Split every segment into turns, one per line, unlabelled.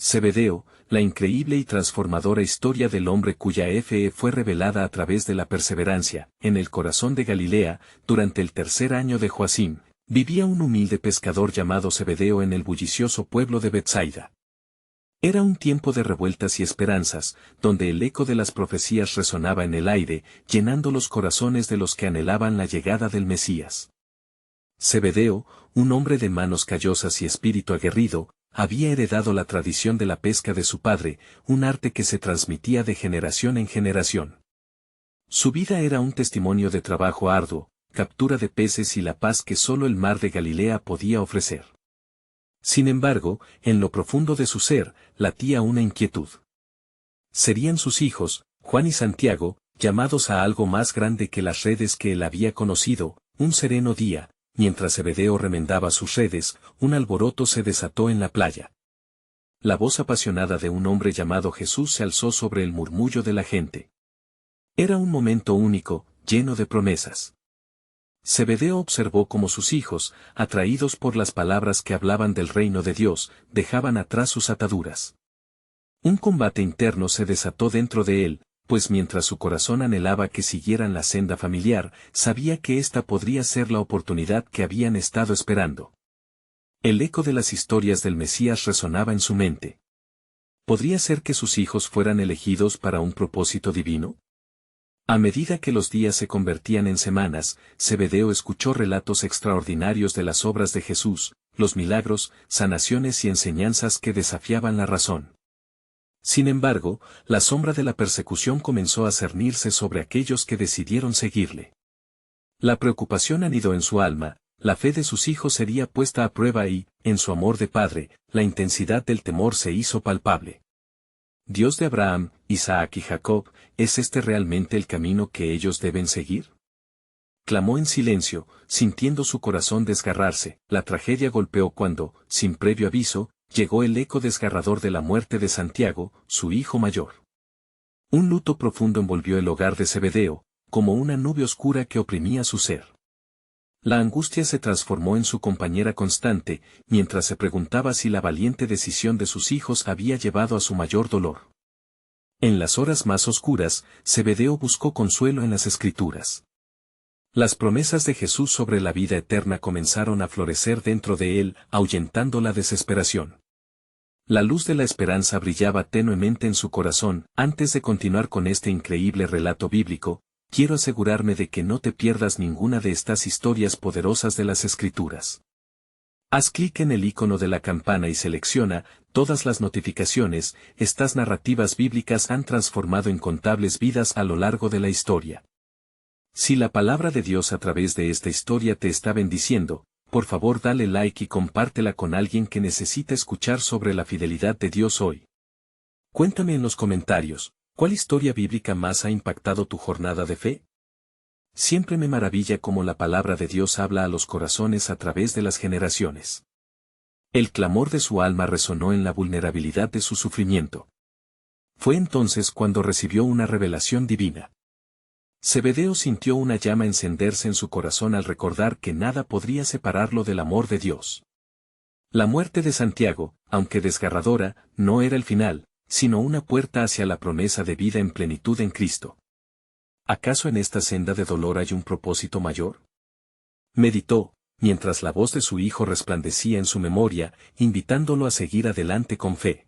Zebedeo, la increíble y transformadora historia del hombre cuya fe fue revelada a través de la perseverancia, en el corazón de Galilea, durante el tercer año de Joacim, vivía un humilde pescador llamado Zebedeo en el bullicioso pueblo de Betsaida. Era un tiempo de revueltas y esperanzas, donde el eco de las profecías resonaba en el aire, llenando los corazones de los que anhelaban la llegada del Mesías. Zebedeo, un hombre de manos callosas y espíritu aguerrido, había heredado la tradición de la pesca de su padre, un arte que se transmitía de generación en generación. Su vida era un testimonio de trabajo arduo, captura de peces y la paz que solo el mar de Galilea podía ofrecer. Sin embargo, en lo profundo de su ser, latía una inquietud. Serían sus hijos, Juan y Santiago, llamados a algo más grande que las redes que él había conocido. Un sereno día, mientras Zebedeo remendaba sus redes, un alboroto se desató en la playa. La voz apasionada de un hombre llamado Jesús se alzó sobre el murmullo de la gente. Era un momento único, lleno de promesas. Zebedeo observó cómo sus hijos, atraídos por las palabras que hablaban del reino de Dios, dejaban atrás sus ataduras. Un combate interno se desató dentro de él, pues mientras su corazón anhelaba que siguieran la senda familiar, sabía que esta podría ser la oportunidad que habían estado esperando. El eco de las historias del Mesías resonaba en su mente. ¿Podría ser que sus hijos fueran elegidos para un propósito divino? A medida que los días se convertían en semanas, Zebedeo escuchó relatos extraordinarios de las obras de Jesús, los milagros, sanaciones y enseñanzas que desafiaban la razón. Sin embargo, la sombra de la persecución comenzó a cernirse sobre aquellos que decidieron seguirle. La preocupación anidó en su alma, la fe de sus hijos sería puesta a prueba y, en su amor de padre, la intensidad del temor se hizo palpable. Dios de Abraham, Isaac y Jacob, ¿es este realmente el camino que ellos deben seguir? Clamó en silencio, sintiendo su corazón desgarrarse. La tragedia golpeó cuando, sin previo aviso, llegó el eco desgarrador de la muerte de Santiago, su hijo mayor. Un luto profundo envolvió el hogar de Zebedeo, como una nube oscura que oprimía su ser. La angustia se transformó en su compañera constante, mientras se preguntaba si la valiente decisión de sus hijos había llevado a su mayor dolor. En las horas más oscuras, Zebedeo buscó consuelo en las Escrituras. Las promesas de Jesús sobre la vida eterna comenzaron a florecer dentro de él, ahuyentando la desesperación. La luz de la esperanza brillaba tenuemente en su corazón. Antes de continuar con este increíble relato bíblico, quiero asegurarme de que no te pierdas ninguna de estas historias poderosas de las Escrituras. Haz clic en el icono de la campana y selecciona todas las notificaciones. Estas narrativas bíblicas han transformado incontables vidas a lo largo de la historia. Si la palabra de Dios a través de esta historia te está bendiciendo, por favor dale like y compártela con alguien que necesita escuchar sobre la fidelidad de Dios hoy. Cuéntame en los comentarios, ¿cuál historia bíblica más ha impactado tu jornada de fe? Siempre me maravilla cómo la palabra de Dios habla a los corazones a través de las generaciones. El clamor de su alma resonó en la vulnerabilidad de su sufrimiento. Fue entonces cuando recibió una revelación divina. Zebedeo sintió una llama encenderse en su corazón al recordar que nada podría separarlo del amor de Dios. La muerte de Santiago, aunque desgarradora, no era el final, sino una puerta hacia la promesa de vida en plenitud en Cristo. ¿Acaso en esta senda de dolor hay un propósito mayor? Meditó, mientras la voz de su hijo resplandecía en su memoria, invitándolo a seguir adelante con fe.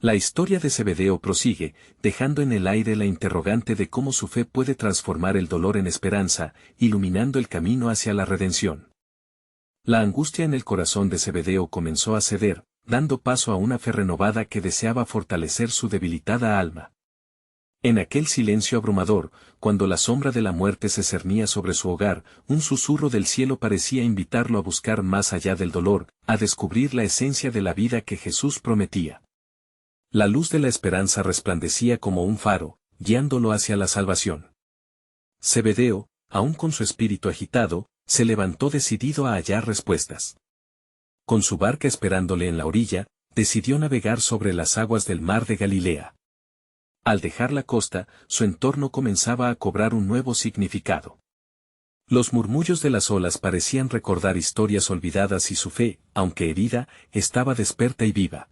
La historia de Zebedeo prosigue, dejando en el aire la interrogante de cómo su fe puede transformar el dolor en esperanza, iluminando el camino hacia la redención. La angustia en el corazón de Zebedeo comenzó a ceder, dando paso a una fe renovada que deseaba fortalecer su debilitada alma. En aquel silencio abrumador, cuando la sombra de la muerte se cernía sobre su hogar, un susurro del cielo parecía invitarlo a buscar más allá del dolor, a descubrir la esencia de la vida que Jesús prometía. La luz de la esperanza resplandecía como un faro, guiándolo hacia la salvación. Zebedeo, aún con su espíritu agitado, se levantó decidido a hallar respuestas. Con su barca esperándole en la orilla, decidió navegar sobre las aguas del mar de Galilea. Al dejar la costa, su entorno comenzaba a cobrar un nuevo significado. Los murmullos de las olas parecían recordar historias olvidadas y su fe, aunque herida, estaba despierta y viva.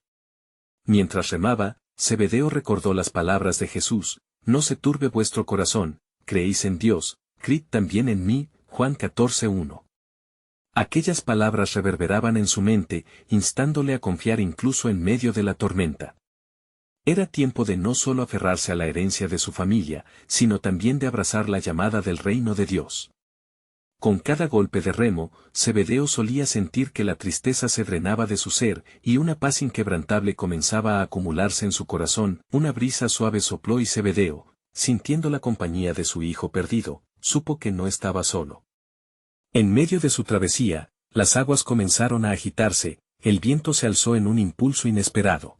Mientras remaba, Zebedeo recordó las palabras de Jesús: no se turbe vuestro corazón, creéis en Dios, creed también en mí, Juan 14:1. Aquellas palabras reverberaban en su mente, instándole a confiar incluso en medio de la tormenta. Era tiempo de no solo aferrarse a la herencia de su familia, sino también de abrazar la llamada del reino de Dios. Con cada golpe de remo, Zebedeo solía sentir que la tristeza se drenaba de su ser, y una paz inquebrantable comenzaba a acumularse en su corazón. Una brisa suave sopló y Zebedeo, sintiendo la compañía de su hijo perdido, supo que no estaba solo. En medio de su travesía, las aguas comenzaron a agitarse, el viento se alzó en un impulso inesperado.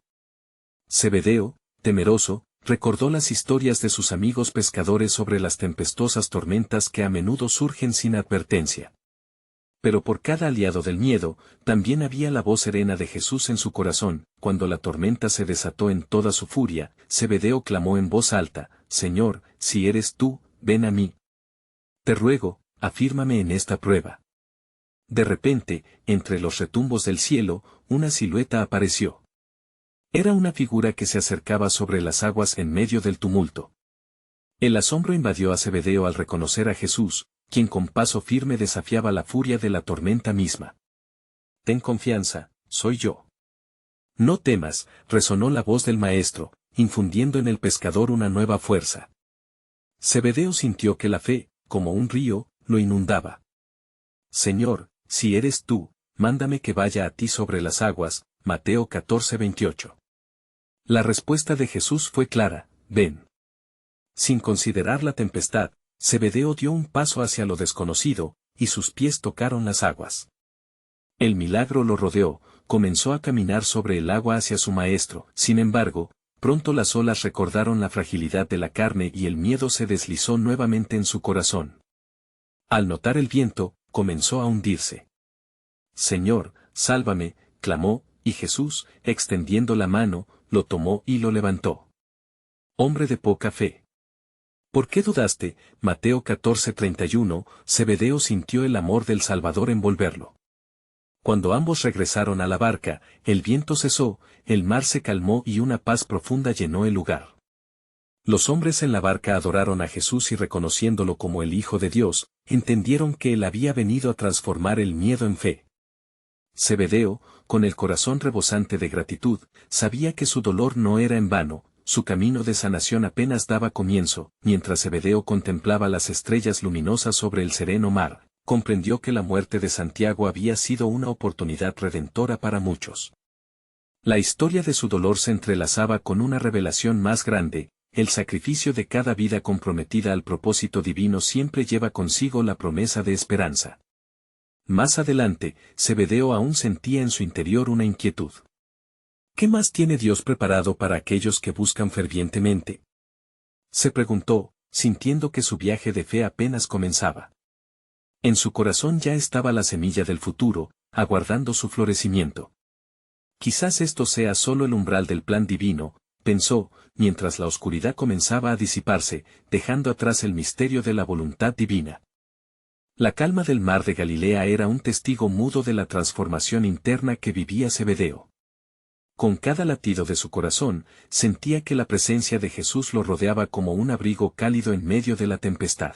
Zebedeo, temeroso, recordó las historias de sus amigos pescadores sobre las tempestuosas tormentas que a menudo surgen sin advertencia. Pero por cada aliado del miedo, también había la voz serena de Jesús en su corazón. Cuando la tormenta se desató en toda su furia, Zebedeo clamó en voz alta: Señor, si eres tú, ven a mí. Te ruego, afírmame en esta prueba. De repente, entre los retumbos del cielo, una silueta apareció. Era una figura que se acercaba sobre las aguas en medio del tumulto. El asombro invadió a Zebedeo al reconocer a Jesús, quien con paso firme desafiaba la furia de la tormenta misma. Ten confianza, soy yo. No temas, resonó la voz del maestro, infundiendo en el pescador una nueva fuerza. Zebedeo sintió que la fe, como un río, lo inundaba. Señor, si eres tú, mándame que vaya a ti sobre las aguas. Mateo 14:28. La respuesta de Jesús fue clara: ven. Sin considerar la tempestad, Zebedeo dio un paso hacia lo desconocido, y sus pies tocaron las aguas. El milagro lo rodeó, comenzó a caminar sobre el agua hacia su maestro. Sin embargo, pronto las olas recordaron la fragilidad de la carne y el miedo se deslizó nuevamente en su corazón. Al notar el viento, comenzó a hundirse. Señor, sálvame, clamó, y Jesús, extendiendo la mano, lo tomó y lo levantó. Hombre de poca fe. ¿Por qué dudaste? Mateo 14:31. Zebedeo sintió el amor del Salvador envolverlo. Cuando ambos regresaron a la barca, el viento cesó, el mar se calmó y una paz profunda llenó el lugar. Los hombres en la barca adoraron a Jesús y, reconociéndolo como el Hijo de Dios, entendieron que Él había venido a transformar el miedo en fe. Zebedeo, con el corazón rebosante de gratitud, sabía que su dolor no era en vano. Su camino de sanación apenas daba comienzo. Mientras Zebedeo contemplaba las estrellas luminosas sobre el sereno mar, comprendió que la muerte de Santiago había sido una oportunidad redentora para muchos. La historia de su dolor se entrelazaba con una revelación más grande: el sacrificio de cada vida comprometida al propósito divino siempre lleva consigo la promesa de esperanza. Más adelante, Zebedeo aún sentía en su interior una inquietud. ¿Qué más tiene Dios preparado para aquellos que buscan fervientemente?, se preguntó, sintiendo que su viaje de fe apenas comenzaba. En su corazón ya estaba la semilla del futuro, aguardando su florecimiento. Quizás esto sea solo el umbral del plan divino, pensó, mientras la oscuridad comenzaba a disiparse, dejando atrás el misterio de la voluntad divina. La calma del mar de Galilea era un testigo mudo de la transformación interna que vivía Zebedeo. Con cada latido de su corazón, sentía que la presencia de Jesús lo rodeaba como un abrigo cálido en medio de la tempestad.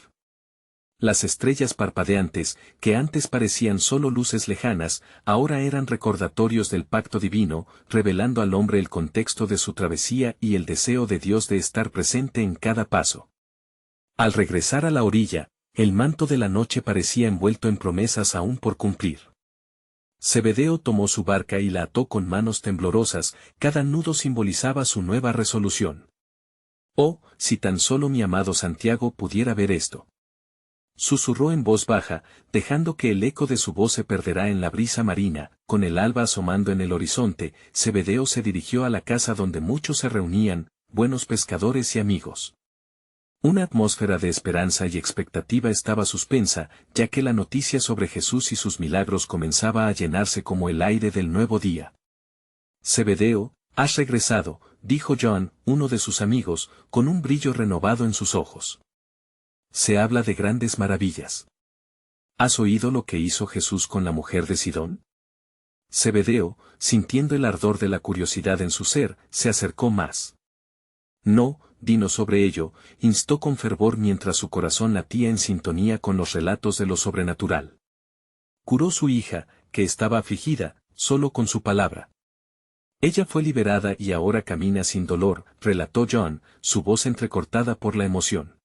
Las estrellas parpadeantes, que antes parecían solo luces lejanas, ahora eran recordatorios del pacto divino, revelando al hombre el contexto de su travesía y el deseo de Dios de estar presente en cada paso. Al regresar a la orilla, el manto de la noche parecía envuelto en promesas aún por cumplir. Zebedeo tomó su barca y la ató con manos temblorosas, cada nudo simbolizaba su nueva resolución. Oh, si tan solo mi amado Santiago pudiera ver esto. Susurró en voz baja, dejando que el eco de su voz se perderá en la brisa marina. Con el alba asomando en el horizonte, Zebedeo se dirigió a la casa donde muchos se reunían, buenos pescadores y amigos. Una atmósfera de esperanza y expectativa estaba suspensa, ya que la noticia sobre Jesús y sus milagros comenzaba a llenarse como el aire del nuevo día. Zebedeo, has regresado, dijo John, uno de sus amigos, con un brillo renovado en sus ojos. Se habla de grandes maravillas. ¿Has oído lo que hizo Jesús con la mujer de Sidón? Zebedeo, sintiendo el ardor de la curiosidad en su ser, se acercó más. No, dinos sobre ello, instó con fervor mientras su corazón latía en sintonía con los relatos de lo sobrenatural. Curó su hija, que estaba afligida, solo con su palabra. Ella fue liberada y ahora camina sin dolor, relató John, su voz entrecortada por la emoción.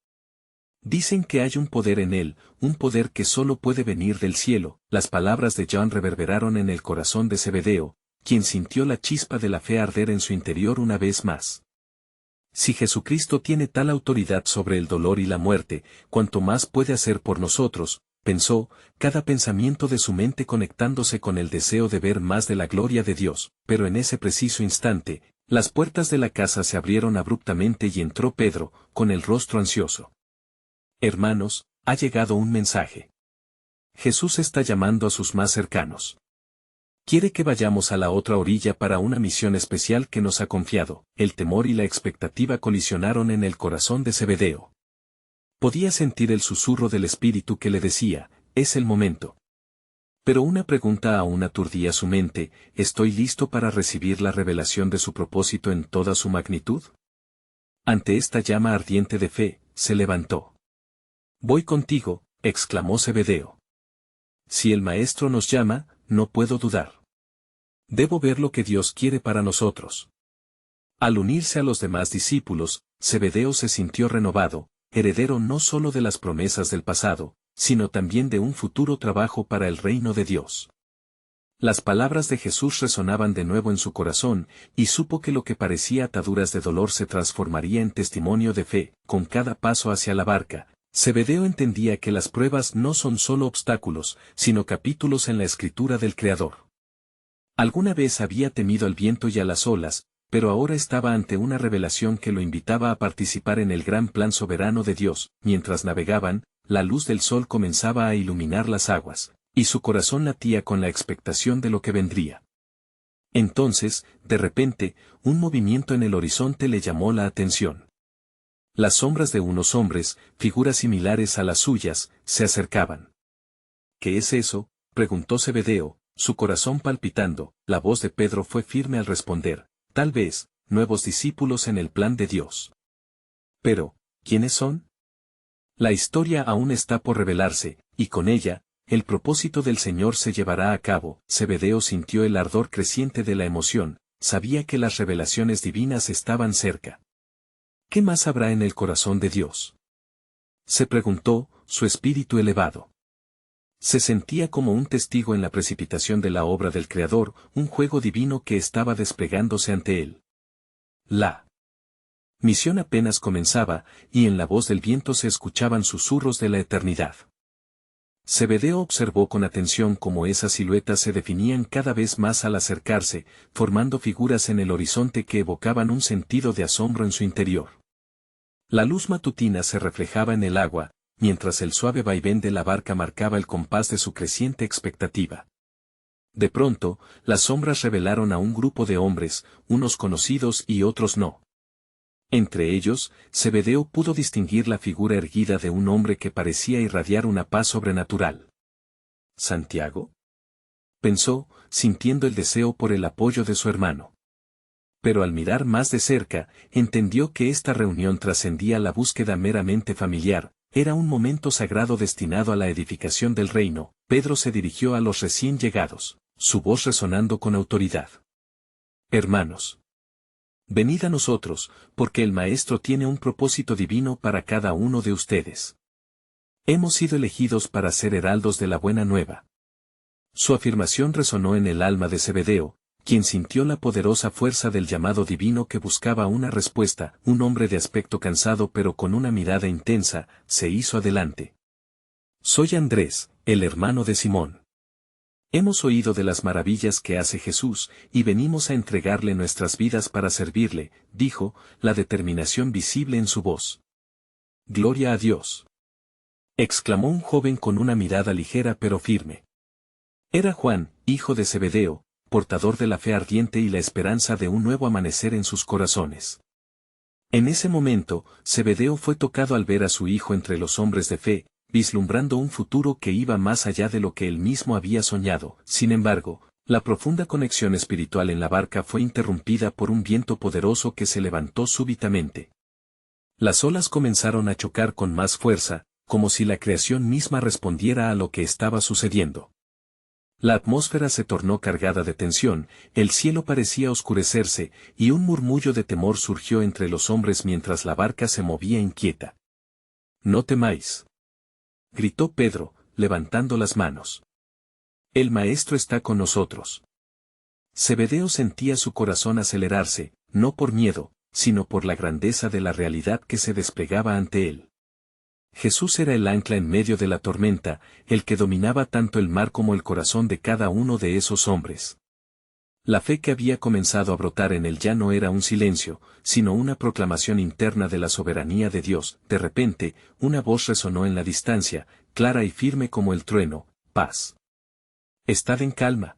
Dicen que hay un poder en él, un poder que solo puede venir del cielo. Las palabras de John reverberaron en el corazón de Zebedeo, quien sintió la chispa de la fe arder en su interior una vez más. Si Jesucristo tiene tal autoridad sobre el dolor y la muerte, cuanto más puede hacer por nosotros, pensó, cada pensamiento de su mente conectándose con el deseo de ver más de la gloria de Dios, pero en ese preciso instante, las puertas de la casa se abrieron abruptamente y entró Pedro, con el rostro ansioso. Hermanos, ha llegado un mensaje. Jesús está llamando a sus más cercanos. Quiere que vayamos a la otra orilla para una misión especial que nos ha confiado. El temor y la expectativa colisionaron en el corazón de Zebedeo. Podía sentir el susurro del Espíritu que le decía, es el momento. Pero una pregunta aún aturdía su mente, ¿estoy listo para recibir la revelación de su propósito en toda su magnitud? Ante esta llama ardiente de fe, se levantó. Voy contigo, exclamó Zebedeo. Si el Maestro nos llama, no puedo dudar. Debo ver lo que Dios quiere para nosotros. Al unirse a los demás discípulos, Zebedeo se sintió renovado, heredero no solo de las promesas del pasado, sino también de un futuro trabajo para el reino de Dios. Las palabras de Jesús resonaban de nuevo en su corazón, y supo que lo que parecía ataduras de dolor se transformaría en testimonio de fe. Con cada paso hacia la barca, Zebedeo entendía que las pruebas no son solo obstáculos, sino capítulos en la escritura del Creador. Alguna vez había temido al viento y a las olas, pero ahora estaba ante una revelación que lo invitaba a participar en el gran plan soberano de Dios. Mientras navegaban, la luz del sol comenzaba a iluminar las aguas, y su corazón latía con la expectación de lo que vendría. Entonces, de repente, un movimiento en el horizonte le llamó la atención. Las sombras de unos hombres, figuras similares a las suyas, se acercaban. ¿Qué es eso?, preguntó Zebedeo, su corazón palpitando. La voz de Pedro fue firme al responder, tal vez, nuevos discípulos en el plan de Dios. Pero, ¿quiénes son? La historia aún está por revelarse, y con ella, el propósito del Señor se llevará a cabo. Zebedeo sintió el ardor creciente de la emoción, sabía que las revelaciones divinas estaban cerca. ¿Qué más habrá en el corazón de Dios?, se preguntó, su espíritu elevado. Se sentía como un testigo en la precipitación de la obra del Creador, un juego divino que estaba desplegándose ante él. La misión apenas comenzaba, y en la voz del viento se escuchaban susurros de la eternidad. Zebedeo observó con atención cómo esas siluetas se definían cada vez más al acercarse, formando figuras en el horizonte que evocaban un sentido de asombro en su interior. La luz matutina se reflejaba en el agua, mientras el suave vaivén de la barca marcaba el compás de su creciente expectativa. De pronto, las sombras revelaron a un grupo de hombres, unos conocidos y otros no. Entre ellos, Zebedeo pudo distinguir la figura erguida de un hombre que parecía irradiar una paz sobrenatural. ¿Santiago?, pensó, sintiendo el deseo por el apoyo de su hermano. Pero al mirar más de cerca, entendió que esta reunión trascendía la búsqueda meramente familiar, era un momento sagrado destinado a la edificación del reino. Pedro se dirigió a los recién llegados, su voz resonando con autoridad. Hermanos, venid a nosotros, porque el Maestro tiene un propósito divino para cada uno de ustedes. Hemos sido elegidos para ser heraldos de la buena nueva. Su afirmación resonó en el alma de Zebedeo, quien sintió la poderosa fuerza del llamado divino que buscaba una respuesta. Un hombre de aspecto cansado pero con una mirada intensa, se hizo adelante. Soy Andrés, el hermano de Simón. Hemos oído de las maravillas que hace Jesús, y venimos a entregarle nuestras vidas para servirle, dijo, la determinación visible en su voz. Gloria a Dios, exclamó un joven con una mirada ligera pero firme. Era Juan, hijo de Zebedeo, portador de la fe ardiente y la esperanza de un nuevo amanecer en sus corazones. En ese momento, Zebedeo fue tocado al ver a su hijo entre los hombres de fe, vislumbrando un futuro que iba más allá de lo que él mismo había soñado. Sin embargo, La profunda conexión espiritual en la barca fue interrumpida por un viento poderoso que se levantó súbitamente. Las olas comenzaron a chocar con más fuerza, como si la creación misma respondiera a lo que estaba sucediendo. La atmósfera se tornó cargada de tensión, el cielo parecía oscurecerse, y un murmullo de temor surgió entre los hombres mientras la barca se movía inquieta. «No temáis», gritó Pedro, levantando las manos. «El Maestro está con nosotros». Zebedeo sentía su corazón acelerarse, no por miedo, sino por la grandeza de la realidad que se desplegaba ante él. Jesús era el ancla en medio de la tormenta, el que dominaba tanto el mar como el corazón de cada uno de esos hombres. La fe que había comenzado a brotar en él ya no era un silencio, sino una proclamación interna de la soberanía de Dios. De repente, una voz resonó en la distancia, clara y firme como el trueno: «Paz. Estad en calma».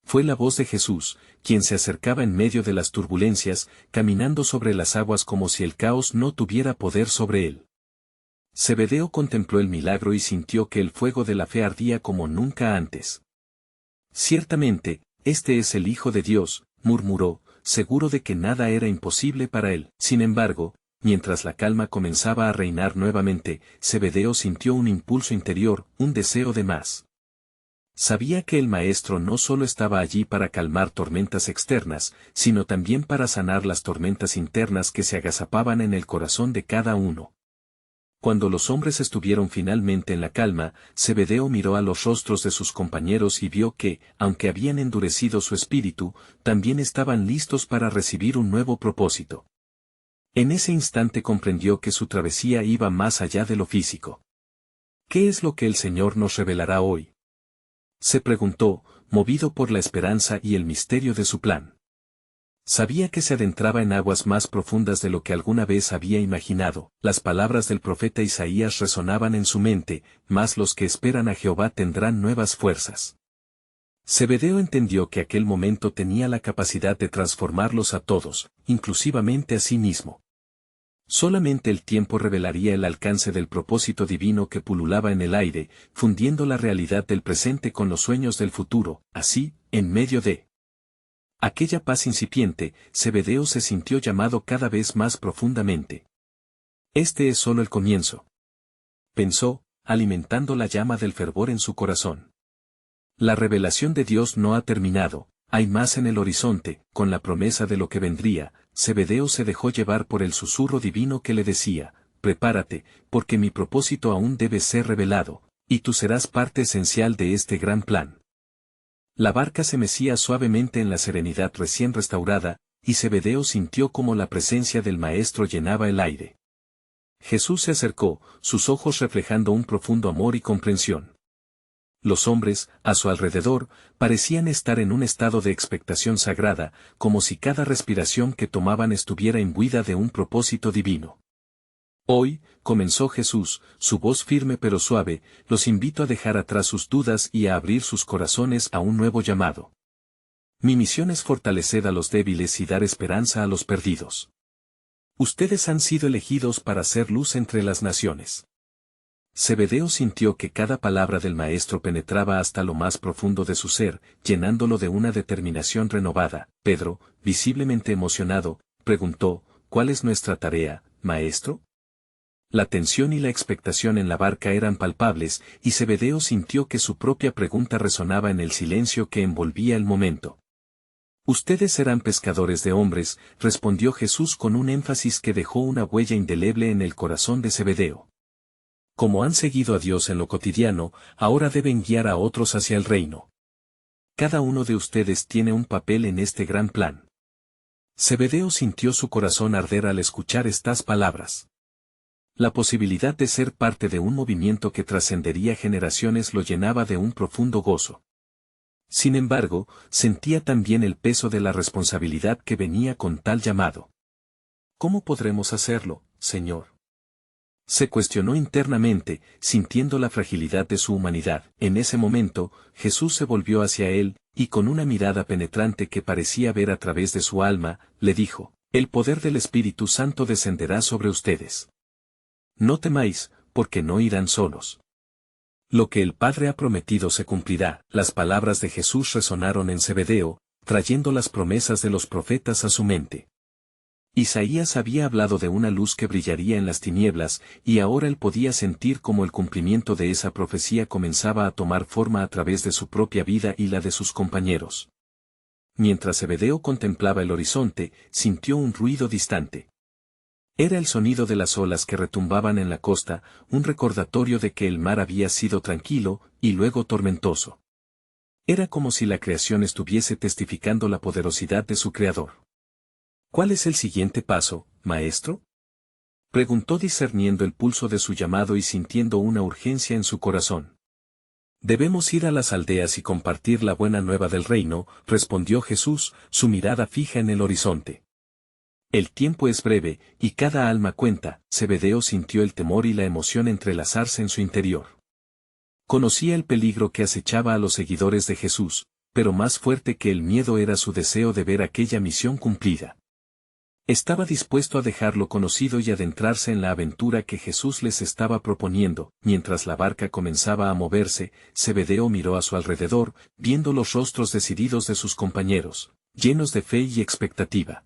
Fue la voz de Jesús, quien se acercaba en medio de las turbulencias, caminando sobre las aguas como si el caos no tuviera poder sobre él. Zebedeo contempló el milagro y sintió que el fuego de la fe ardía como nunca antes. «Ciertamente, este es el Hijo de Dios», murmuró, seguro de que nada era imposible para él. Sin embargo, mientras la calma comenzaba a reinar nuevamente, Zebedeo sintió un impulso interior, un deseo de más. Sabía que el Maestro no solo estaba allí para calmar tormentas externas, sino también para sanar las tormentas internas que se agazapaban en el corazón de cada uno. Cuando los hombres estuvieron finalmente en la calma, Zebedeo miró a los rostros de sus compañeros y vio que, aunque habían endurecido su espíritu, también estaban listos para recibir un nuevo propósito. En ese instante comprendió que su travesía iba más allá de lo físico. ¿Qué es lo que el Señor nos revelará hoy?, se preguntó, movido por la esperanza y el misterio de su plan. Sabía que se adentraba en aguas más profundas de lo que alguna vez había imaginado. Las palabras del profeta Isaías resonaban en su mente: «Mas los que esperan a Jehová tendrán nuevas fuerzas». Zebedeo entendió que aquel momento tenía la capacidad de transformarlos a todos, inclusivamente a sí mismo. Solamente el tiempo revelaría el alcance del propósito divino que pululaba en el aire, fundiendo la realidad del presente con los sueños del futuro. Así, en medio de aquella paz incipiente, Zebedeo se sintió llamado cada vez más profundamente. Este es solo el comienzo, pensó, alimentando la llama del fervor en su corazón. La revelación de Dios no ha terminado, hay más en el horizonte. Con la promesa de lo que vendría, Zebedeo se dejó llevar por el susurro divino que le decía: «Prepárate, porque mi propósito aún debe ser revelado, y tú serás parte esencial de este gran plan». La barca se mecía suavemente en la serenidad recién restaurada, y Zebedeo sintió como la presencia del Maestro llenaba el aire. Jesús se acercó, sus ojos reflejando un profundo amor y comprensión. Los hombres, a su alrededor, parecían estar en un estado de expectación sagrada, como si cada respiración que tomaban estuviera imbuida de un propósito divino. «Hoy», comenzó Jesús, su voz firme pero suave, «los invito a dejar atrás sus dudas y a abrir sus corazones a un nuevo llamado. Mi misión es fortalecer a los débiles y dar esperanza a los perdidos. Ustedes han sido elegidos para hacer luz entre las naciones». Zebedeo sintió que cada palabra del Maestro penetraba hasta lo más profundo de su ser, llenándolo de una determinación renovada. Pedro, visiblemente emocionado, preguntó: «¿Cuál es nuestra tarea, Maestro?». La tensión y la expectación en la barca eran palpables, y Zebedeo sintió que su propia pregunta resonaba en el silencio que envolvía el momento. «Ustedes serán pescadores de hombres», respondió Jesús con un énfasis que dejó una huella indeleble en el corazón de Zebedeo. Como han seguido a Dios en lo cotidiano, ahora deben guiar a otros hacia el reino. Cada uno de ustedes tiene un papel en este gran plan. Zebedeo sintió su corazón arder al escuchar estas palabras. La posibilidad de ser parte de un movimiento que trascendería generaciones lo llenaba de un profundo gozo. Sin embargo, sentía también el peso de la responsabilidad que venía con tal llamado. «¿Cómo podremos hacerlo, Señor?», se cuestionó internamente, sintiendo la fragilidad de su humanidad. En ese momento, Jesús se volvió hacia él, y con una mirada penetrante que parecía ver a través de su alma, le dijo: «El poder del Espíritu Santo descenderá sobre ustedes. No temáis, porque no irán solos. Lo que el Padre ha prometido se cumplirá. Las palabras de Jesús resonaron en Zebedeo, trayendo las promesas de los profetas a su mente. Isaías había hablado de una luz que brillaría en las tinieblas, y ahora él podía sentir cómo el cumplimiento de esa profecía comenzaba a tomar forma a través de su propia vida y la de sus compañeros. Mientras Zebedeo contemplaba el horizonte, sintió un ruido distante. Era el sonido de las olas que retumbaban en la costa, un recordatorio de que el mar había sido tranquilo, y luego tormentoso. Era como si la creación estuviese testificando la poderosidad de su Creador. ¿Cuál es el siguiente paso, maestro? Preguntó discerniendo el pulso de su llamado y sintiendo una urgencia en su corazón. Debemos ir a las aldeas y compartir la buena nueva del reino, respondió Jesús, su mirada fija en el horizonte. El tiempo es breve, y cada alma cuenta. Zebedeo sintió el temor y la emoción entrelazarse en su interior. Conocía el peligro que acechaba a los seguidores de Jesús, pero más fuerte que el miedo era su deseo de ver aquella misión cumplida. Estaba dispuesto a dejar lo conocido y adentrarse en la aventura que Jesús les estaba proponiendo. Mientras la barca comenzaba a moverse, Zebedeo miró a su alrededor, viendo los rostros decididos de sus compañeros, llenos de fe y expectativa.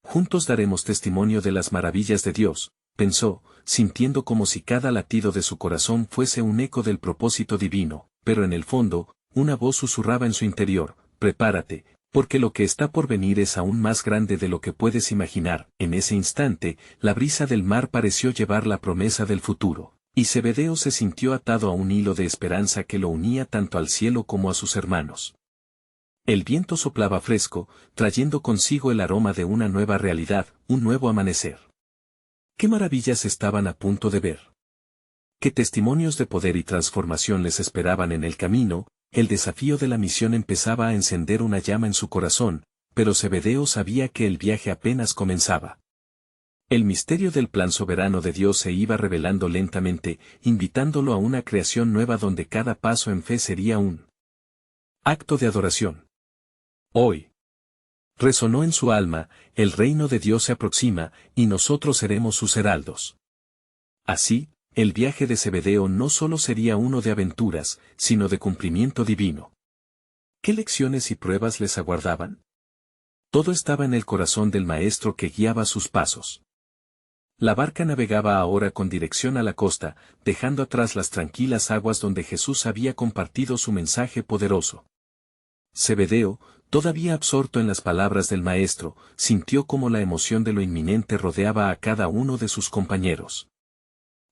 Juntos daremos testimonio de las maravillas de Dios, pensó, sintiendo como si cada latido de su corazón fuese un eco del propósito divino, pero en el fondo, una voz susurraba en su interior, prepárate, porque lo que está por venir es aún más grande de lo que puedes imaginar. En ese instante, la brisa del mar pareció llevar la promesa del futuro, y Zebedeo se sintió atado a un hilo de esperanza que lo unía tanto al cielo como a sus hermanos. El viento soplaba fresco, trayendo consigo el aroma de una nueva realidad, un nuevo amanecer. ¿Qué maravillas estaban a punto de ver? ¿Qué testimonios de poder y transformación les esperaban en el camino? El desafío de la misión empezaba a encender una llama en su corazón, pero Zebedeo sabía que el viaje apenas comenzaba. El misterio del plan soberano de Dios se iba revelando lentamente, invitándolo a una creación nueva donde cada paso en fe sería un acto de adoración. Hoy, resonó en su alma, el reino de Dios se aproxima, y nosotros seremos sus heraldos. Así, el viaje de Zebedeo no solo sería uno de aventuras, sino de cumplimiento divino. ¿Qué lecciones y pruebas les aguardaban? Todo estaba en el corazón del maestro que guiaba sus pasos. La barca navegaba ahora con dirección a la costa, dejando atrás las tranquilas aguas donde Jesús había compartido su mensaje poderoso. Zebedeo, todavía absorto en las palabras del maestro, sintió como la emoción de lo inminente rodeaba a cada uno de sus compañeros.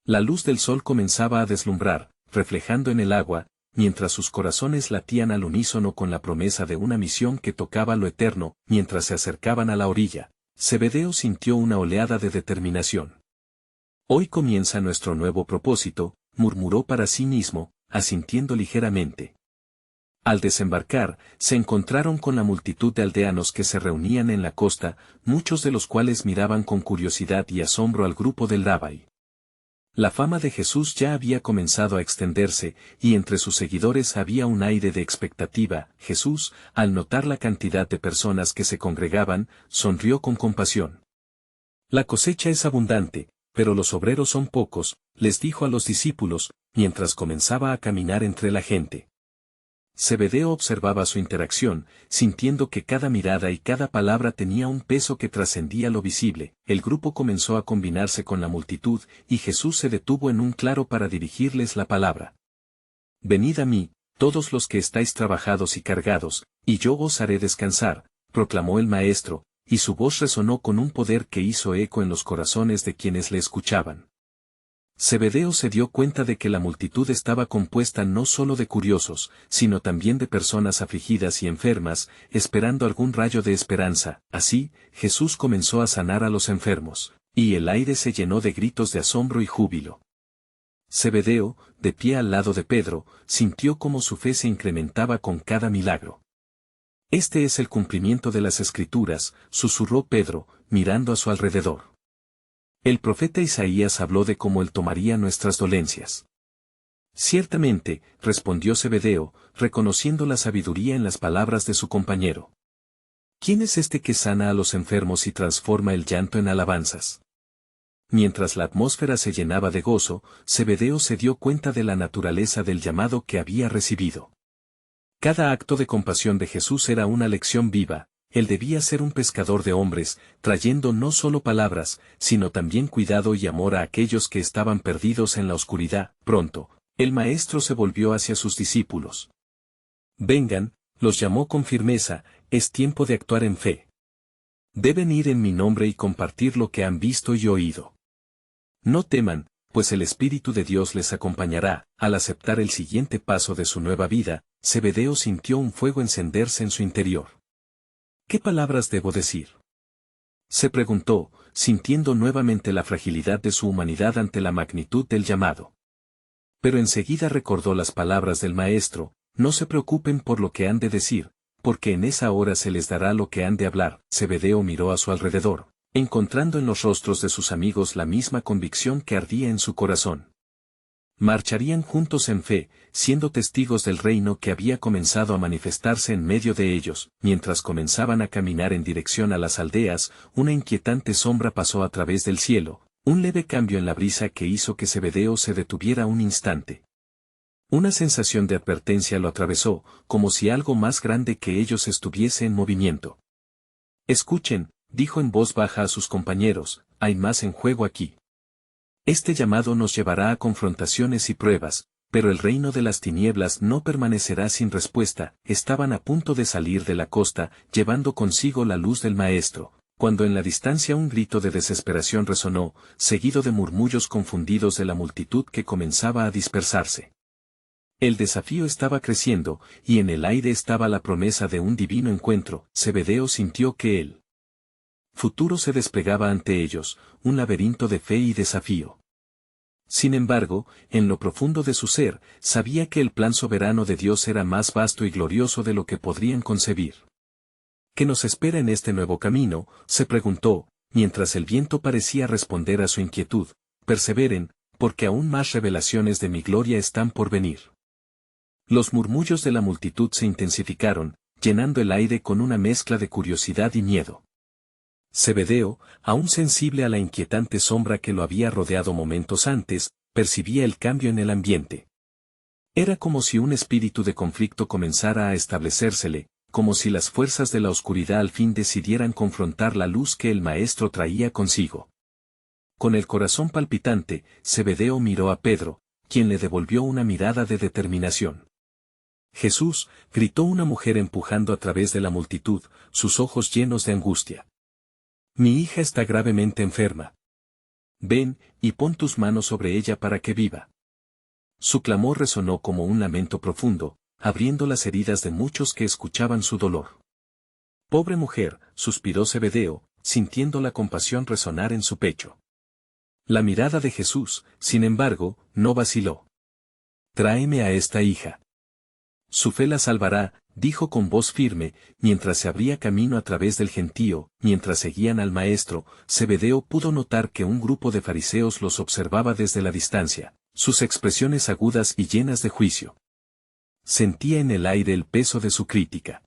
La luz del sol comenzaba a deslumbrar, reflejando en el agua, mientras sus corazones latían al unísono con la promesa de una misión que tocaba lo eterno. Mientras se acercaban a la orilla, Zebedeo sintió una oleada de determinación. Hoy comienza nuestro nuevo propósito, murmuró para sí mismo, asintiendo ligeramente. Al desembarcar, se encontraron con la multitud de aldeanos que se reunían en la costa, muchos de los cuales miraban con curiosidad y asombro al grupo del Rabí. La fama de Jesús ya había comenzado a extenderse, y entre sus seguidores había un aire de expectativa. Jesús, al notar la cantidad de personas que se congregaban, sonrió con compasión. La cosecha es abundante, pero los obreros son pocos, les dijo a los discípulos, mientras comenzaba a caminar entre la gente. Zebedeo observaba su interacción, sintiendo que cada mirada y cada palabra tenía un peso que trascendía lo visible. El grupo comenzó a combinarse con la multitud, y Jesús se detuvo en un claro para dirigirles la palabra. Venid a mí, todos los que estáis trabajados y cargados, y yo os haré descansar, proclamó el Maestro, y su voz resonó con un poder que hizo eco en los corazones de quienes le escuchaban. Zebedeo se dio cuenta de que la multitud estaba compuesta no solo de curiosos, sino también de personas afligidas y enfermas, esperando algún rayo de esperanza. Así, Jesús comenzó a sanar a los enfermos, y el aire se llenó de gritos de asombro y júbilo. Zebedeo, de pie al lado de Pedro, sintió cómo su fe se incrementaba con cada milagro. Este es el cumplimiento de las Escrituras, susurró Pedro, mirando a su alrededor. El profeta Isaías habló de cómo él tomaría nuestras dolencias. Ciertamente, respondió Zebedeo, reconociendo la sabiduría en las palabras de su compañero. ¿Quién es este que sana a los enfermos y transforma el llanto en alabanzas? mientras la atmósfera se llenaba de gozo, Zebedeo se dio cuenta de la naturaleza del llamado que había recibido. Cada acto de compasión de Jesús era una lección viva. Él debía ser un pescador de hombres, trayendo no solo palabras, sino también cuidado y amor a aquellos que estaban perdidos en la oscuridad. Pronto, el maestro se volvió hacia sus discípulos. Vengan, los llamó con firmeza, es tiempo de actuar en fe. Deben ir en mi nombre y compartir lo que han visto y oído. No teman, pues el Espíritu de Dios les acompañará. Al aceptar el siguiente paso de su nueva vida, Zebedeo sintió un fuego encenderse en su interior. ¿Qué palabras debo decir?, se preguntó, sintiendo nuevamente la fragilidad de su humanidad ante la magnitud del llamado. Pero enseguida recordó las palabras del Maestro: no se preocupen por lo que han de decir, porque en esa hora se les dará lo que han de hablar. Zebedeo miró a su alrededor, encontrando en los rostros de sus amigos la misma convicción que ardía en su corazón. Marcharían juntos en fe, siendo testigos del reino que había comenzado a manifestarse en medio de ellos. Mientras comenzaban a caminar en dirección a las aldeas, una inquietante sombra pasó a través del cielo, un leve cambio en la brisa que hizo que Zebedeo se detuviera un instante. Una sensación de advertencia lo atravesó, como si algo más grande que ellos estuviese en movimiento. Escuchen, dijo en voz baja a sus compañeros, hay más en juego aquí. Este llamado nos llevará a confrontaciones y pruebas, pero el reino de las tinieblas no permanecerá sin respuesta. Estaban a punto de salir de la costa, llevando consigo la luz del Maestro, cuando en la distancia un grito de desesperación resonó, seguido de murmullos confundidos de la multitud que comenzaba a dispersarse. El desafío estaba creciendo, y en el aire estaba la promesa de un divino encuentro. Zebedeo sintió que el futuro se desplegaba ante ellos, un laberinto de fe y desafío. Sin embargo, en lo profundo de su ser, sabía que el plan soberano de Dios era más vasto y glorioso de lo que podrían concebir. ¿Qué nos espera en este nuevo camino?, se preguntó, mientras el viento parecía responder a su inquietud. Perseveren, porque aún más revelaciones de mi gloria están por venir. Los murmullos de la multitud se intensificaron, llenando el aire con una mezcla de curiosidad y miedo. Zebedeo, aún sensible a la inquietante sombra que lo había rodeado momentos antes, percibía el cambio en el ambiente. Era como si un espíritu de conflicto comenzara a establecérsele, como si las fuerzas de la oscuridad al fin decidieran confrontar la luz que el Maestro traía consigo. Con el corazón palpitante, Zebedeo miró a Pedro, quien le devolvió una mirada de determinación. Jesús, gritó una mujer empujando a través de la multitud, sus ojos llenos de angustia. Mi hija está gravemente enferma. Ven, y pon tus manos sobre ella para que viva. Su clamor resonó como un lamento profundo, abriendo las heridas de muchos que escuchaban su dolor. Pobre mujer, suspiró Zebedeo, sintiendo la compasión resonar en su pecho. La mirada de Jesús, sin embargo, no vaciló. Tráeme a esta hija. Su fe la salvará, dijo con voz firme, mientras se abría camino a través del gentío. Mientras seguían al Maestro, Zebedeo pudo notar que un grupo de fariseos los observaba desde la distancia, sus expresiones agudas y llenas de juicio. Sentía en el aire el peso de su crítica.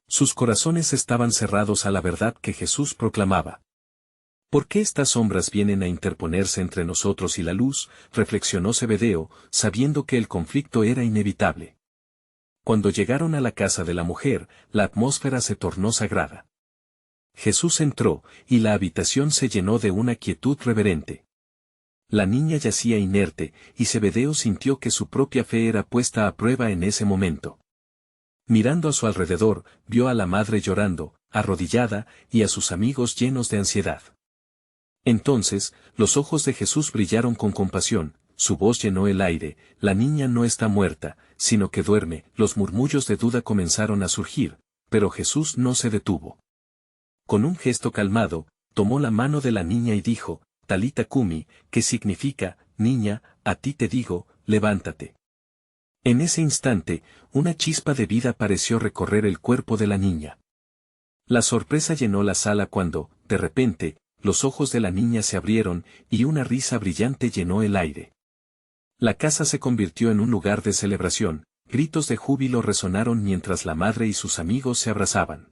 Sus corazones estaban cerrados a la verdad que Jesús proclamaba. ¿Por qué estas sombras vienen a interponerse entre nosotros y la luz?, reflexionó Zebedeo, sabiendo que el conflicto era inevitable. Cuando llegaron a la casa de la mujer, la atmósfera se tornó sagrada. Jesús entró, y la habitación se llenó de una quietud reverente. La niña yacía inerte, y Zebedeo sintió que su propia fe era puesta a prueba en ese momento. Mirando a su alrededor, vio a la madre llorando, arrodillada, y a sus amigos llenos de ansiedad. Entonces, los ojos de Jesús brillaron con compasión. Su voz llenó el aire: la niña no está muerta, sino que duerme. Los murmullos de duda comenzaron a surgir, pero Jesús no se detuvo. Con un gesto calmado, tomó la mano de la niña y dijo: Talita Cumi, que significa, niña, a ti te digo, levántate. En ese instante, una chispa de vida pareció recorrer el cuerpo de la niña. La sorpresa llenó la sala cuando, de repente, los ojos de la niña se abrieron, y una risa brillante llenó el aire. La casa se convirtió en un lugar de celebración, gritos de júbilo resonaron mientras la madre y sus amigos se abrazaban.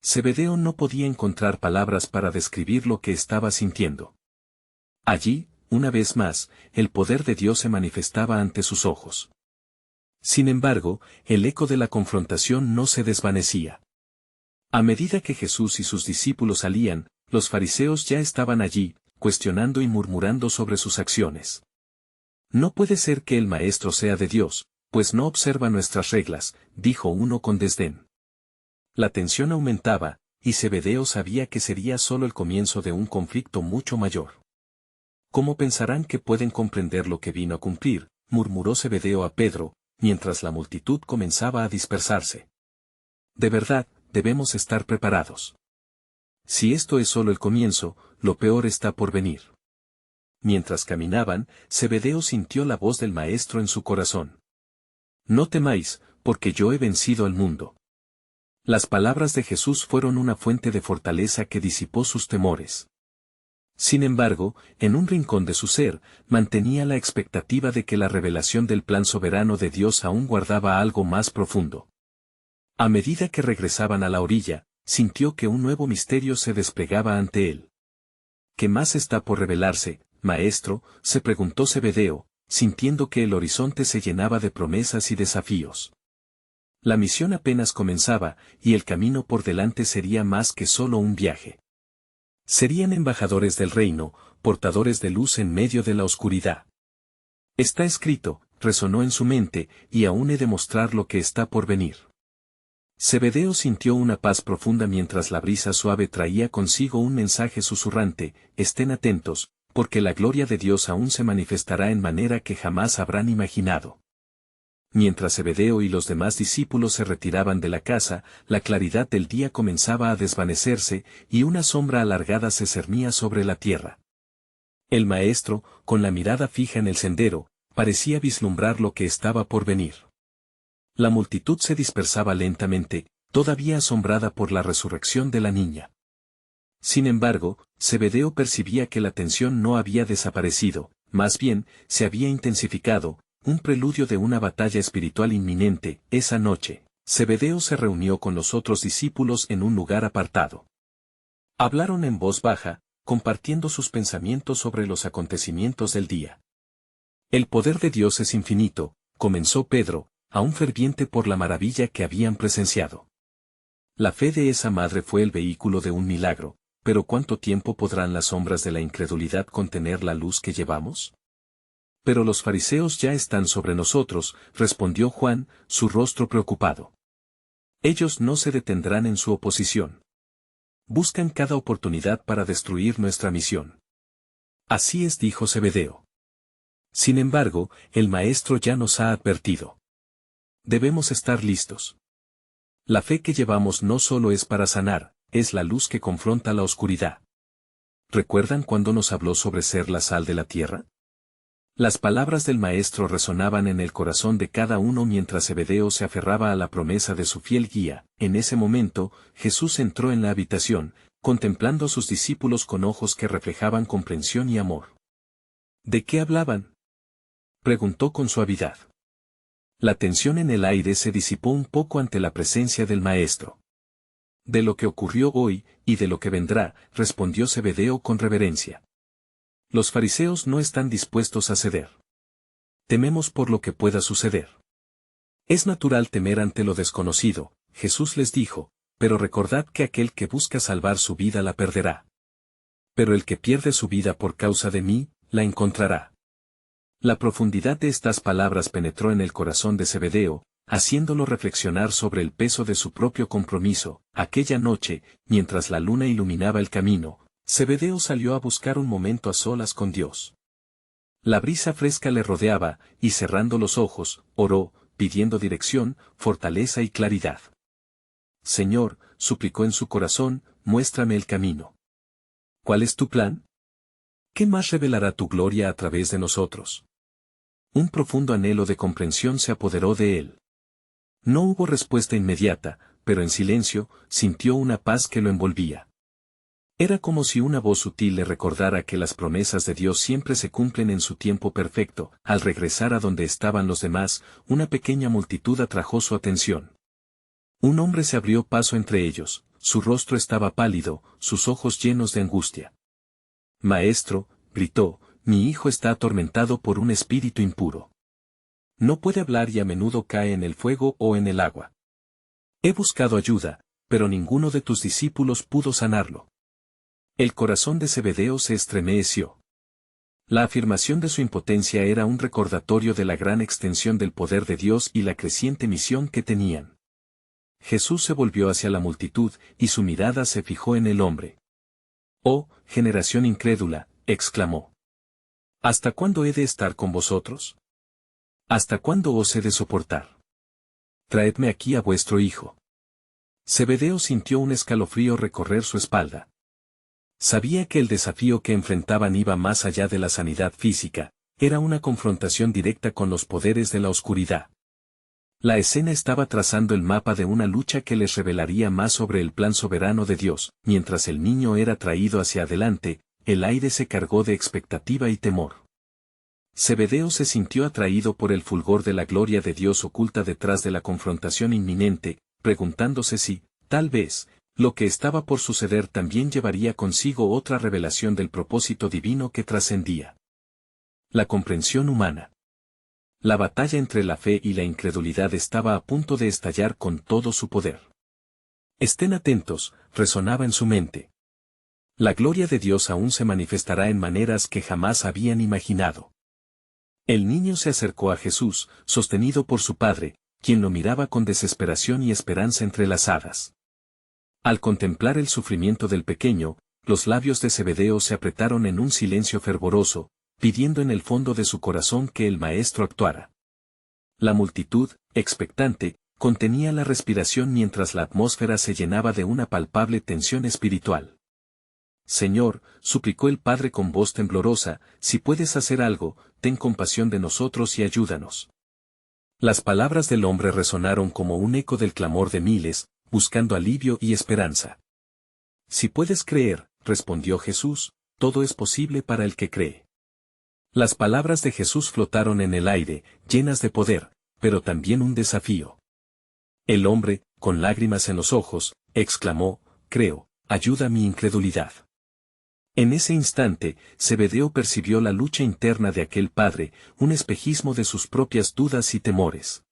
Zebedeo no podía encontrar palabras para describir lo que estaba sintiendo. Allí, una vez más, el poder de Dios se manifestaba ante sus ojos. Sin embargo, el eco de la confrontación no se desvanecía. A medida que Jesús y sus discípulos salían, los fariseos ya estaban allí, cuestionando y murmurando sobre sus acciones. No puede ser que el Maestro sea de Dios, pues no observa nuestras reglas, dijo uno con desdén. La tensión aumentaba, y Zebedeo sabía que sería solo el comienzo de un conflicto mucho mayor. ¿Cómo pensarán que pueden comprender lo que vino a cumplir?, murmuró Zebedeo a Pedro, mientras la multitud comenzaba a dispersarse. De verdad, debemos estar preparados. Si esto es solo el comienzo, lo peor está por venir. Mientras caminaban, Zebedeo sintió la voz del Maestro en su corazón. No temáis, porque yo he vencido al mundo. Las palabras de Jesús fueron una fuente de fortaleza que disipó sus temores. Sin embargo, en un rincón de su ser, mantenía la expectativa de que la revelación del plan soberano de Dios aún guardaba algo más profundo. A medida que regresaban a la orilla, sintió que un nuevo misterio se desplegaba ante él. ¿Qué más está por revelarse, Maestro?, se preguntó Zebedeo, sintiendo que el horizonte se llenaba de promesas y desafíos. La misión apenas comenzaba, y el camino por delante sería más que solo un viaje. Serían embajadores del reino, portadores de luz en medio de la oscuridad. Está escrito, resonó en su mente, y aún he de mostrar lo que está por venir. Zebedeo sintió una paz profunda mientras la brisa suave traía consigo un mensaje susurrante: estén atentos, porque la gloria de Dios aún se manifestará en manera que jamás habrán imaginado. Mientras Zebedeo y los demás discípulos se retiraban de la casa, la claridad del día comenzaba a desvanecerse, y una sombra alargada se cernía sobre la tierra. El Maestro, con la mirada fija en el sendero, parecía vislumbrar lo que estaba por venir. La multitud se dispersaba lentamente, todavía asombrada por la resurrección de la niña. Sin embargo, Zebedeo percibía que la tensión no había desaparecido, más bien, se había intensificado, un preludio de una batalla espiritual inminente. Esa noche, Zebedeo se reunió con los otros discípulos en un lugar apartado. Hablaron en voz baja, compartiendo sus pensamientos sobre los acontecimientos del día. El poder de Dios es infinito, comenzó Pedro, aún ferviente por la maravilla que habían presenciado. La fe de esa madre fue el vehículo de un milagro, pero ¿cuánto tiempo podrán las sombras de la incredulidad contener la luz que llevamos? Pero los fariseos ya están sobre nosotros, respondió Juan, su rostro preocupado. Ellos no se detendrán en su oposición. Buscan cada oportunidad para destruir nuestra misión. Así es, dijo Zebedeo. Sin embargo, el Maestro ya nos ha advertido. Debemos estar listos. La fe que llevamos no solo es para sanar, es la luz que confronta la oscuridad. ¿Recuerdan cuando nos habló sobre ser la sal de la tierra? Las palabras del Maestro resonaban en el corazón de cada uno mientras Zebedeo se aferraba a la promesa de su fiel guía. En ese momento, Jesús entró en la habitación, contemplando a sus discípulos con ojos que reflejaban comprensión y amor. ¿De qué hablaban?, preguntó con suavidad. La tensión en el aire se disipó un poco ante la presencia del Maestro. De lo que ocurrió hoy, y de lo que vendrá, respondió Zebedeo con reverencia. Los fariseos no están dispuestos a ceder. Tememos por lo que pueda suceder. Es natural temer ante lo desconocido, Jesús les dijo, pero recordad que aquel que busca salvar su vida la perderá. Pero el que pierde su vida por causa de mí, la encontrará. La profundidad de estas palabras penetró en el corazón de Zebedeo, haciéndolo reflexionar sobre el peso de su propio compromiso. Aquella noche, mientras la luna iluminaba el camino, Zebedeo salió a buscar un momento a solas con Dios. La brisa fresca le rodeaba, y cerrando los ojos, oró, pidiendo dirección, fortaleza y claridad. Señor, suplicó en su corazón, muéstrame el camino. ¿Cuál es tu plan? ¿Qué más revelará tu gloria a través de nosotros? Un profundo anhelo de comprensión se apoderó de él. No hubo respuesta inmediata, pero en silencio, sintió una paz que lo envolvía. Era como si una voz sutil le recordara que las promesas de Dios siempre se cumplen en su tiempo perfecto. Al regresar a donde estaban los demás, una pequeña multitud atrajo su atención. Un hombre se abrió paso entre ellos, su rostro estaba pálido, sus ojos llenos de angustia. Maestro, gritó, mi hijo está atormentado por un espíritu impuro. No puede hablar y a menudo cae en el fuego o en el agua. He buscado ayuda, pero ninguno de tus discípulos pudo sanarlo. El corazón de Zebedeo se estremeció. La afirmación de su impotencia era un recordatorio de la gran extensión del poder de Dios y la creciente misión que tenían. Jesús se volvió hacia la multitud y su mirada se fijó en el hombre. «Oh, generación incrédula», exclamó. «¿Hasta cuándo he de estar con vosotros? ¿Hasta cuándo os he de soportar? Traedme aquí a vuestro hijo». Zebedeo sintió un escalofrío recorrer su espalda. Sabía que el desafío que enfrentaban iba más allá de la sanidad física, era una confrontación directa con los poderes de la oscuridad. La escena estaba trazando el mapa de una lucha que les revelaría más sobre el plan soberano de Dios. Mientras el niño era traído hacia adelante, el aire se cargó de expectativa y temor. Zebedeo se sintió atraído por el fulgor de la gloria de Dios oculta detrás de la confrontación inminente, preguntándose si, tal vez, lo que estaba por suceder también llevaría consigo otra revelación del propósito divino que trascendía. La comprensión humana. La batalla entre la fe y la incredulidad estaba a punto de estallar con todo su poder. Estén atentos, resonaba en su mente. La gloria de Dios aún se manifestará en maneras que jamás habían imaginado. El niño se acercó a Jesús, sostenido por su padre, quien lo miraba con desesperación y esperanza entrelazadas. Al contemplar el sufrimiento del pequeño, los labios de Zebedeo se apretaron en un silencio fervoroso, pidiendo en el fondo de su corazón que el maestro actuara. La multitud, expectante, contenía la respiración mientras la atmósfera se llenaba de una palpable tensión espiritual. Señor, suplicó el padre con voz temblorosa, si puedes hacer algo, ten compasión de nosotros y ayúdanos. Las palabras del hombre resonaron como un eco del clamor de miles, buscando alivio y esperanza. Si puedes creer, respondió Jesús, todo es posible para el que cree. Las palabras de Jesús flotaron en el aire, llenas de poder, pero también un desafío. El hombre, con lágrimas en los ojos, exclamó, creo, ayuda mi incredulidad. En ese instante, Zebedeo percibió la lucha interna de aquel padre, un espejismo de sus propias dudas y temores.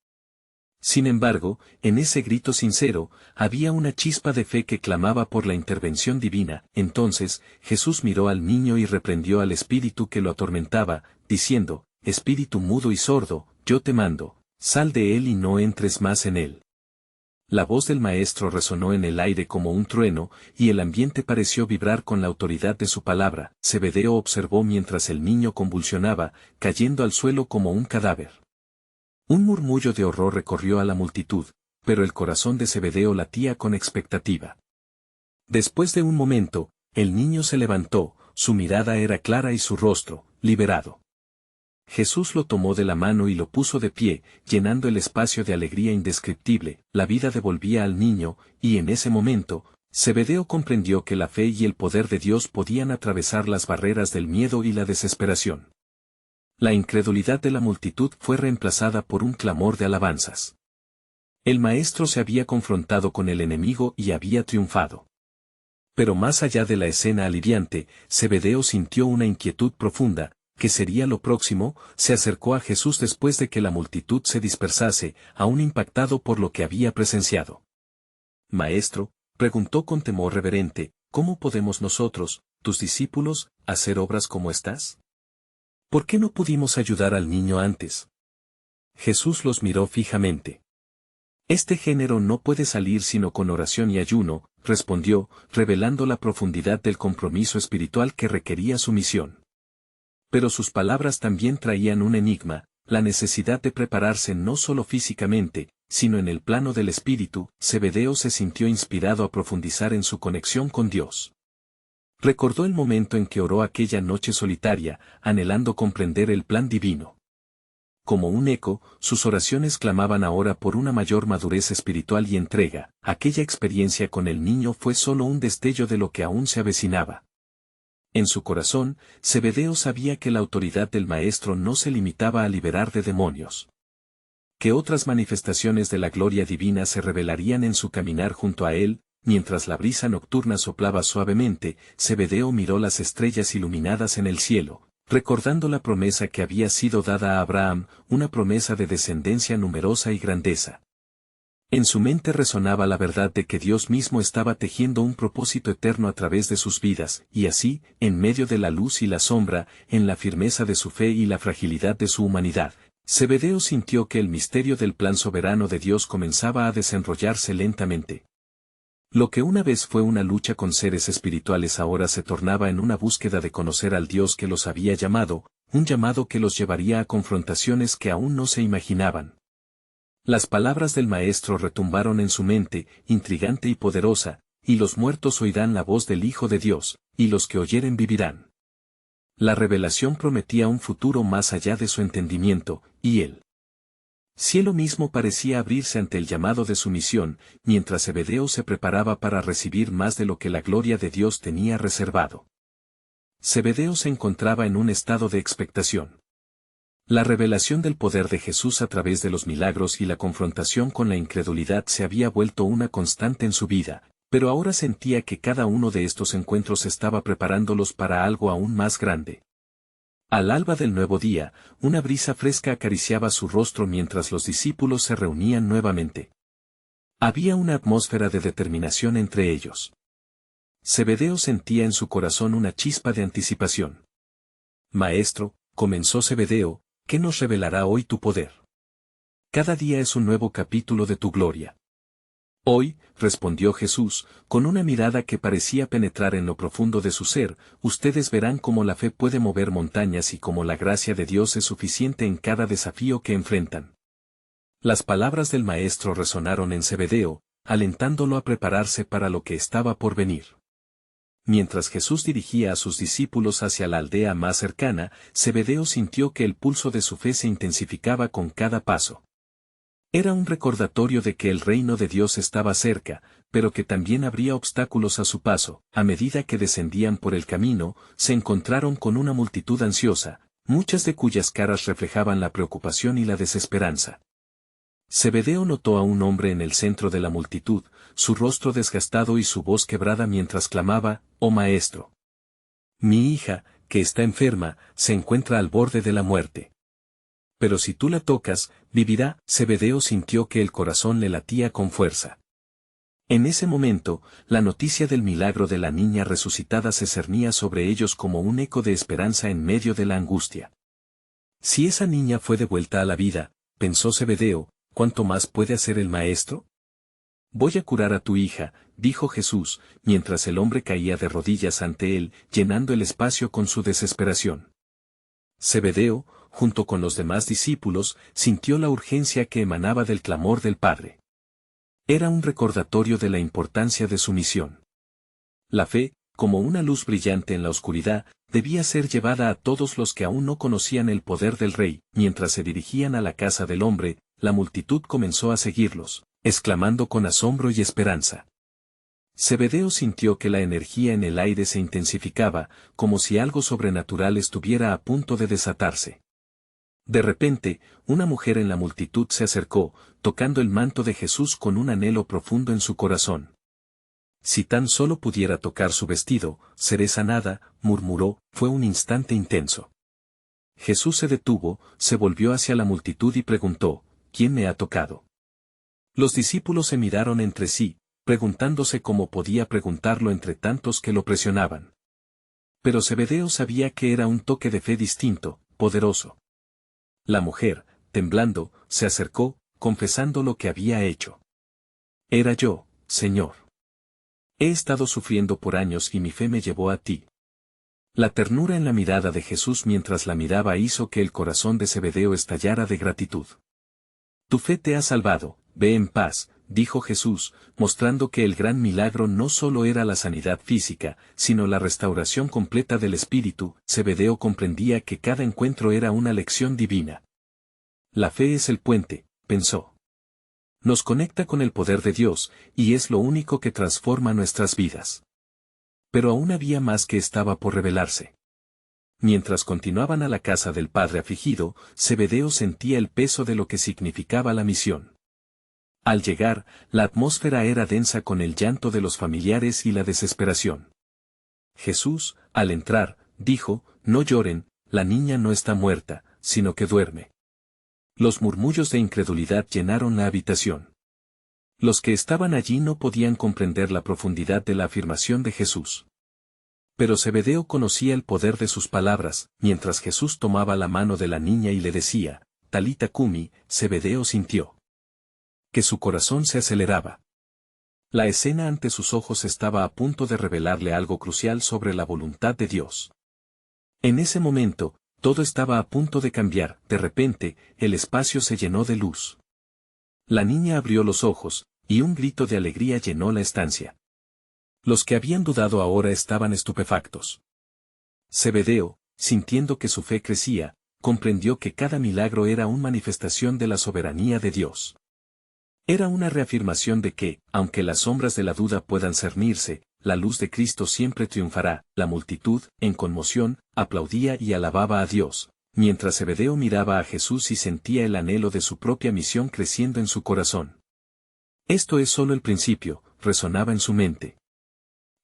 Sin embargo, en ese grito sincero, había una chispa de fe que clamaba por la intervención divina. Entonces, Jesús miró al niño y reprendió al espíritu que lo atormentaba, diciendo, espíritu mudo y sordo, yo te mando, sal de él y no entres más en él. La voz del maestro resonó en el aire como un trueno, y el ambiente pareció vibrar con la autoridad de su palabra. Zebedeo observó mientras el niño convulsionaba, cayendo al suelo como un cadáver. Un murmullo de horror recorrió a la multitud, pero el corazón de Zebedeo latía con expectativa. Después de un momento, el niño se levantó, su mirada era clara y su rostro, liberado. Jesús lo tomó de la mano y lo puso de pie, llenando el espacio de alegría indescriptible. La vida devolvía al niño, y en ese momento, Zebedeo comprendió que la fe y el poder de Dios podían atravesar las barreras del miedo y la desesperación. La incredulidad de la multitud fue reemplazada por un clamor de alabanzas. El maestro se había confrontado con el enemigo y había triunfado. Pero más allá de la escena aliviante, Zebedeo sintió una inquietud profunda. ¿Qué sería lo próximo? Se acercó a Jesús después de que la multitud se dispersase, aún impactado por lo que había presenciado. Maestro, preguntó con temor reverente, ¿cómo podemos nosotros, tus discípulos, hacer obras como estas? ¿Por qué no pudimos ayudar al niño antes? Jesús los miró fijamente. Este género no puede salir sino con oración y ayuno, respondió, revelando la profundidad del compromiso espiritual que requería su misión. Pero sus palabras también traían un enigma, la necesidad de prepararse no solo físicamente, sino en el plano del espíritu. Zebedeo se sintió inspirado a profundizar en su conexión con Dios. Recordó el momento en que oró aquella noche solitaria, anhelando comprender el plan divino. Como un eco, sus oraciones clamaban ahora por una mayor madurez espiritual y entrega. Aquella experiencia con el niño fue solo un destello de lo que aún se avecinaba. En su corazón, Zebedeo sabía que la autoridad del Maestro no se limitaba a liberar de demonios. Que otras manifestaciones de la gloria divina se revelarían en su caminar junto a él. mientras la brisa nocturna soplaba suavemente, Zebedeo miró las estrellas iluminadas en el cielo, recordando la promesa que había sido dada a Abraham, una promesa de descendencia numerosa y grandeza. En su mente resonaba la verdad de que Dios mismo estaba tejiendo un propósito eterno a través de sus vidas, y así, en medio de la luz y la sombra, en la firmeza de su fe y la fragilidad de su humanidad, Zebedeo sintió que el misterio del plan soberano de Dios comenzaba a desenrollarse lentamente. Lo que una vez fue una lucha con seres espirituales ahora se tornaba en una búsqueda de conocer al Dios que los había llamado, un llamado que los llevaría a confrontaciones que aún no se imaginaban. Las palabras del Maestro retumbaron en su mente, intrigante y poderosa, y los muertos oirán la voz del Hijo de Dios, y los que oyeren vivirán. La revelación prometía un futuro más allá de su entendimiento, y el cielo mismo parecía abrirse ante el llamado de su misión, mientras Zebedeo se preparaba para recibir más de lo que la gloria de Dios tenía reservado. Zebedeo se encontraba en un estado de expectación. La revelación del poder de Jesús a través de los milagros y la confrontación con la incredulidad se había vuelto una constante en su vida, pero ahora sentía que cada uno de estos encuentros estaba preparándolos para algo aún más grande. Al alba del nuevo día, una brisa fresca acariciaba su rostro mientras los discípulos se reunían nuevamente. Había una atmósfera de determinación entre ellos. Zebedeo sentía en su corazón una chispa de anticipación. Maestro, comenzó Zebedeo, ¿qué nos revelará hoy tu poder? Cada día es un nuevo capítulo de tu gloria. Hoy, respondió Jesús, con una mirada que parecía penetrar en lo profundo de su ser, ustedes verán cómo la fe puede mover montañas y cómo la gracia de Dios es suficiente en cada desafío que enfrentan. Las palabras del Maestro resonaron en Zebedeo, alentándolo a prepararse para lo que estaba por venir. Mientras Jesús dirigía a sus discípulos hacia la aldea más cercana, Zebedeo sintió que el pulso de su fe se intensificaba con cada paso. Era un recordatorio de que el reino de Dios estaba cerca, pero que también habría obstáculos a su paso. A medida que descendían por el camino, se encontraron con una multitud ansiosa, muchas de cuyas caras reflejaban la preocupación y la desesperanza. Zebedeo notó a un hombre en el centro de la multitud, su rostro desgastado y su voz quebrada mientras clamaba, «Oh Maestro. Mi hija, que está enferma, se encuentra al borde de la muerte. Pero si tú la tocas, vivirá». Zebedeo sintió que el corazón le latía con fuerza. En ese momento, la noticia del milagro de la niña resucitada se cernía sobre ellos como un eco de esperanza en medio de la angustia. Si esa niña fue devuelta a la vida, pensó Zebedeo, ¿cuánto más puede hacer el Maestro? Voy a curar a tu hija, dijo Jesús, mientras el hombre caía de rodillas ante él, llenando el espacio con su desesperación. Zebedeo, junto con los demás discípulos, sintió la urgencia que emanaba del clamor del Padre. Era un recordatorio de la importancia de su misión. La fe, como una luz brillante en la oscuridad, debía ser llevada a todos los que aún no conocían el poder del Rey. Mientras se dirigían a la casa del hombre, la multitud comenzó a seguirlos, exclamando con asombro y esperanza. Zebedeo sintió que la energía en el aire se intensificaba, como si algo sobrenatural estuviera a punto de desatarse. De repente, una mujer en la multitud se acercó, tocando el manto de Jesús con un anhelo profundo en su corazón. Si tan solo pudiera tocar su vestido, seré sanada, murmuró. Fue un instante intenso. Jesús se detuvo, se volvió hacia la multitud y preguntó, ¿quién me ha tocado? Los discípulos se miraron entre sí, preguntándose cómo podía preguntarlo entre tantos que lo presionaban. Pero Zebedeo sabía que era un toque de fe distinto, poderoso. La mujer, temblando, se acercó, confesando lo que había hecho. Era yo, Señor. He estado sufriendo por años y mi fe me llevó a ti. La ternura en la mirada de Jesús mientras la miraba hizo que el corazón de Zebedeo estallara de gratitud. Tu fe te ha salvado, ve en paz, dijo Jesús, mostrando que el gran milagro no solo era la sanidad física, sino la restauración completa del espíritu. Zebedeo comprendía que cada encuentro era una lección divina. La fe es el puente, pensó. Nos conecta con el poder de Dios, y es lo único que transforma nuestras vidas. Pero aún había más que estaba por revelarse. Mientras continuaban a la casa del padre afligido, Zebedeo sentía el peso de lo que significaba la misión. Al llegar, la atmósfera era densa con el llanto de los familiares y la desesperación. Jesús, al entrar, dijo, «No lloren, la niña no está muerta, sino que duerme». Los murmullos de incredulidad llenaron la habitación. Los que estaban allí no podían comprender la profundidad de la afirmación de Jesús. Pero Zebedeo conocía el poder de sus palabras, mientras Jesús tomaba la mano de la niña y le decía, «Talita cumi», Zebedeo sintió que su corazón se aceleraba. La escena ante sus ojos estaba a punto de revelarle algo crucial sobre la voluntad de Dios. En ese momento, todo estaba a punto de cambiar. De repente, el espacio se llenó de luz. La niña abrió los ojos, y un grito de alegría llenó la estancia. Los que habían dudado ahora estaban estupefactos. Zebedeo, sintiendo que su fe crecía, comprendió que cada milagro era una manifestación de la soberanía de Dios. Era una reafirmación de que, aunque las sombras de la duda puedan cernirse, la luz de Cristo siempre triunfará. La multitud, en conmoción, aplaudía y alababa a Dios, mientras Zebedeo miraba a Jesús y sentía el anhelo de su propia misión creciendo en su corazón. Esto es solo el principio, resonaba en su mente.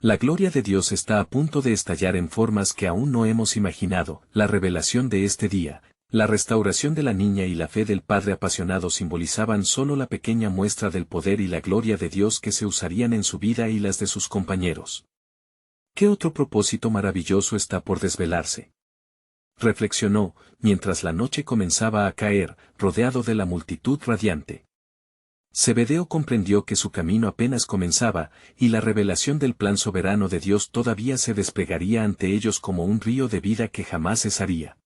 La gloria de Dios está a punto de estallar en formas que aún no hemos imaginado. La revelación de este día, la restauración de la niña y la fe del Padre apasionado simbolizaban solo la pequeña muestra del poder y la gloria de Dios que se usarían en su vida y las de sus compañeros. ¿Qué otro propósito maravilloso está por desvelarse?, reflexionó, mientras la noche comenzaba a caer, rodeado de la multitud radiante. Zebedeo comprendió que su camino apenas comenzaba, y la revelación del plan soberano de Dios todavía se desplegaría ante ellos como un río de vida que jamás cesaría.